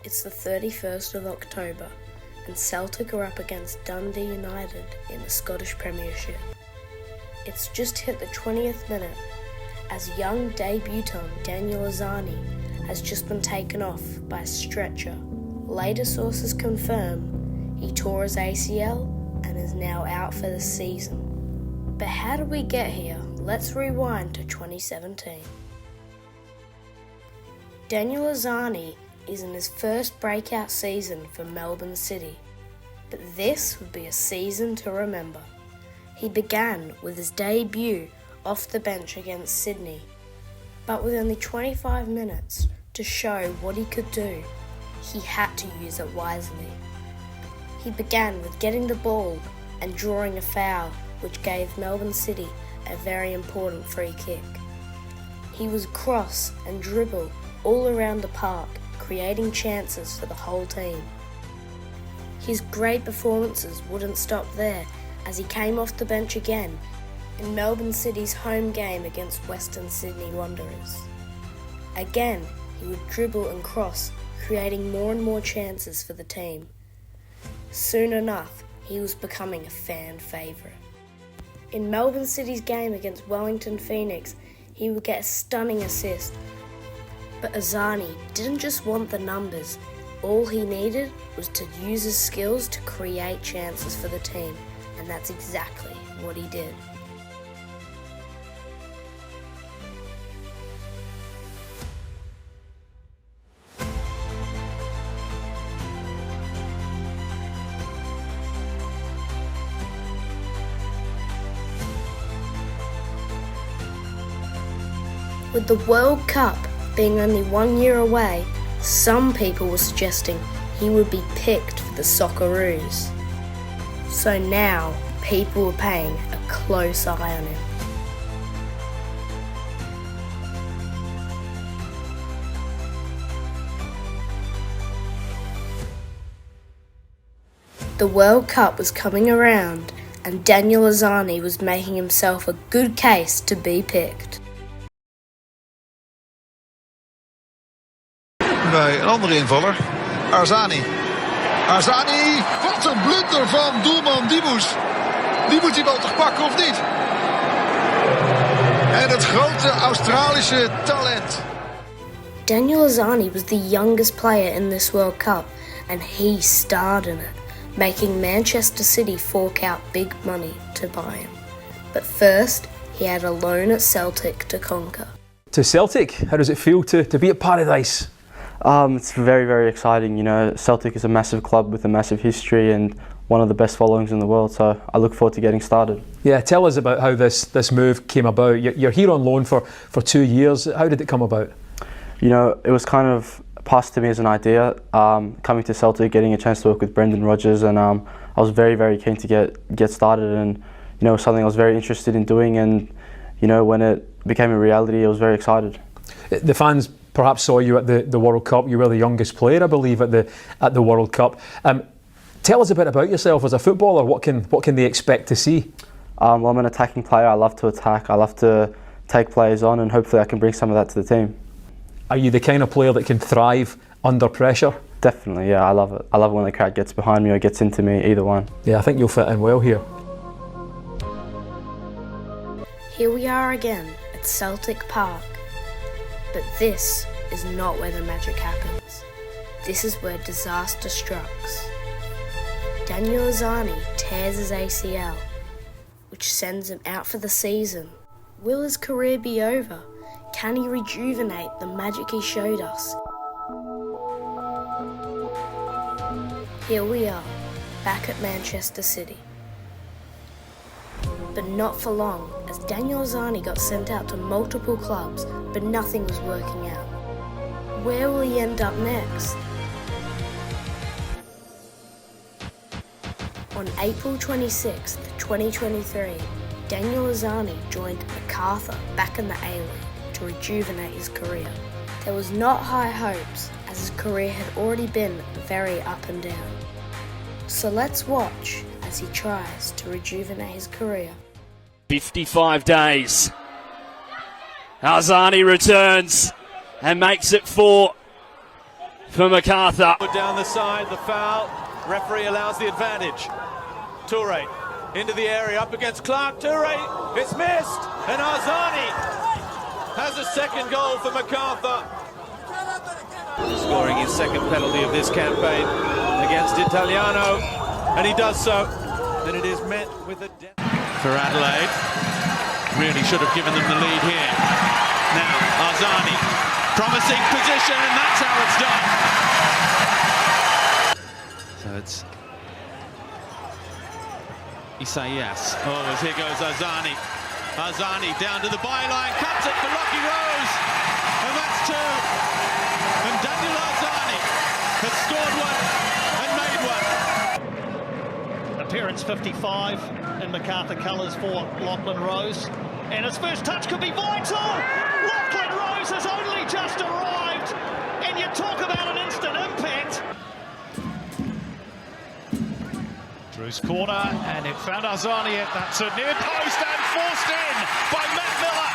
It's the 31st of October and Celtic are up against Dundee United in the Scottish Premiership. It's just hit the 20th minute as young debutant Daniel Arzani has just been taken off by a stretcher. Later sources confirm he tore his ACL and is now out for the season. But how did we get here? Let's rewind to 2017. Daniel Arzani is in his first breakout season for Melbourne City, but this would be a season to remember. He began with his debut off the bench against Sydney, but with only 25 minutes to show what he could do, he had to use it wisely. He began with getting the ball and drawing a foul, which gave Melbourne City a very important free kick. He was cross and dribble all around the park, creating chances for the whole team. His great performances wouldn't stop there as he came off the bench again in Melbourne City's home game against Western Sydney Wanderers. Again, he would dribble and cross, creating more and more chances for the team. Soon enough, he was becoming a fan favourite. In Melbourne City's game against Wellington Phoenix, he would get a stunning assist. But Arzani didn't just want the numbers. All he needed was to use his skills to create chances for the team, and that's exactly what he did. With the World Cup being only 1 year away, some people were suggesting he would be picked for the Socceroos. So now, people were paying a close eye on him. The World Cup was coming around, and Daniel Arzani was making himself a good case to be picked. Bij een andere invaller, Arzani. Arzani, wat een blunder van doelman Diboes. Die moet die bal toch pakken of niet? En het grote Australische talent. Daniel Arzani was the youngest player in this World Cup and he starred in it, making Manchester City fork out big money to buy him. But first, he had a loan at Celtic to conquer. To Celtic, how does it feel to be at Paradise? It's very, very exciting. You know, Celtic is a massive club with a massive history and one of the best followings in the world, so I look forward to getting started. Yeah, tell us about how this move came about. You're here on loan for 2 years. How did it come about? You know, it was kind of passed to me as an idea, coming to Celtic, getting a chance to work with Brendan Rodgers, and I was very, very keen to get started, and you know, something I was very interested in doing, and you know, when it became a reality, I was very excited. The fans perhaps saw you at the World Cup. You were the youngest player, I believe, at the World Cup. Tell us a bit about yourself as a footballer. What can they expect to see? Well, I'm an attacking player. I love to attack. I love to take players on, and hopefully I can bring some of that to the team. Are you the kind of player that can thrive under pressure? Definitely, yeah. I love it. I love when the crowd gets behind me or gets into me, either one. Yeah, I think you'll fit in well here. Here we are again at Celtic Park. But this is not where the magic happens. This is where disaster strikes. Daniel Arzani tears his ACL, which sends him out for the season. Will his career be over? Can he rejuvenate the magic he showed us? Here we are, back at Manchester City. But not for long, as Daniel Arzani got sent out to multiple clubs, but nothing was working out. Where will he end up next? On April 26, 2023, Daniel Arzani joined MacArthur back in the A-League to rejuvenate his career. There was not high hopes, as his career had already been very up and down. So let's watch as he tries to rejuvenate his career. 55 days. Arzani returns and makes it 4. for MacArthur. Down the side, the foul. Referee allows the advantage. Toure into the area, up against Clark. Toure, it's missed. And Arzani has a second goal for MacArthur. Scoring his second penalty of this campaign against Italiano. And he does so. Then it is met with a death. For Adelaide. Really should have given them the lead here. Now, Arzani. Promising position, and that's how it's done. So it's Isaias. Oh, as here goes Arzani. Arzani down to the byline, cuts it for Rocky Rose. And that's two. And Daniel Arzani has scored one and made one. Appearance 55 in MacArthur colours for Lachlan Rose. And his first touch could be vital. Lachlan Rose has only just arrived. And you talk about an instant impact. Drew's corner, and it found Arzani. That's a near post and forced in by Matt Miller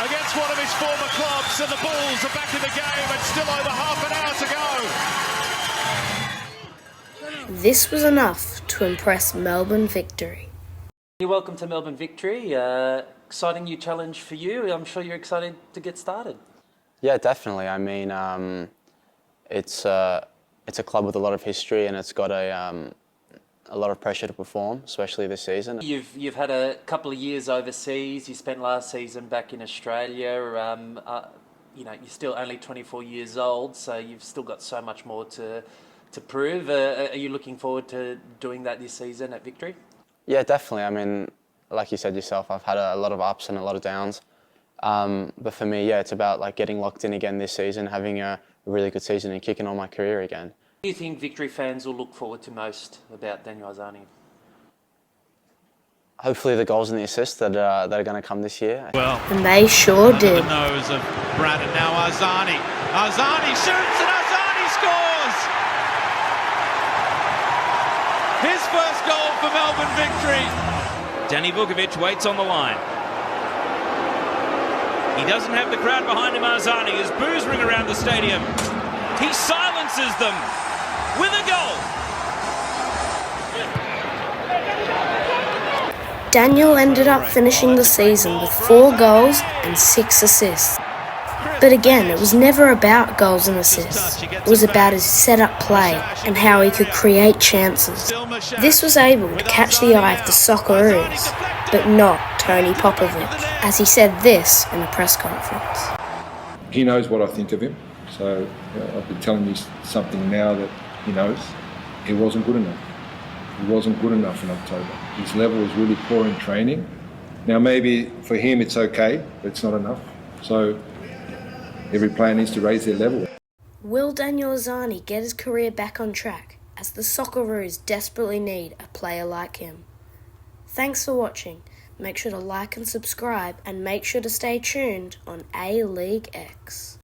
against one of his former clubs, and the Bulls are back in the game and still over half an hour to go. This was enough to impress Melbourne Victory. You're welcome to Melbourne Victory. Exciting new challenge for you. I'm sure you're excited to get started. Yeah, definitely. I mean, it's a club with a lot of history, and it's got a lot of pressure to perform, especially this season. You've had a couple of years overseas. You spent last season back in Australia. You're still only 24 years old, so you've still got so much more to prove. Are you looking forward to doing that this season at Victory? Yeah, definitely. I mean, like you said yourself, I've had a lot of ups and a lot of downs. But for me, yeah, it's about like getting locked in again this season, having a really good season and kicking on my career again. What do you think Victory fans will look forward to most about Daniel Arzani? Hopefully the goals and the assists that are going to come this year. Well, And they sure under did. the nose of Brad, and now Arzani. Arzani shoots and Arzani scores! His first goal for Melbourne Victory. Danny Vukovic waits on the line. He doesn't have the crowd behind him, Arzani, as boos ring around the stadium. He silences them with a goal. Daniel ended up finishing the season with 4 goals and 6 assists. But again, it was never about goals and assists. It was about his set-up play and how he could create chances. This was able to catch the eye of the Socceroos, but not Tony Popovich, as he said this in a press conference. He knows what I think of him, so I've been telling you something now that he knows. He wasn't good enough. He wasn't good enough in October. His level was really poor in training. Now maybe for him it's okay, but it's not enough. So every player needs to raise their level. Will Daniel Arzani get his career back on track, as the Socceroos desperately need a player like him? Thanks for watching. Make sure to like and subscribe, and make sure to stay tuned on A-League X.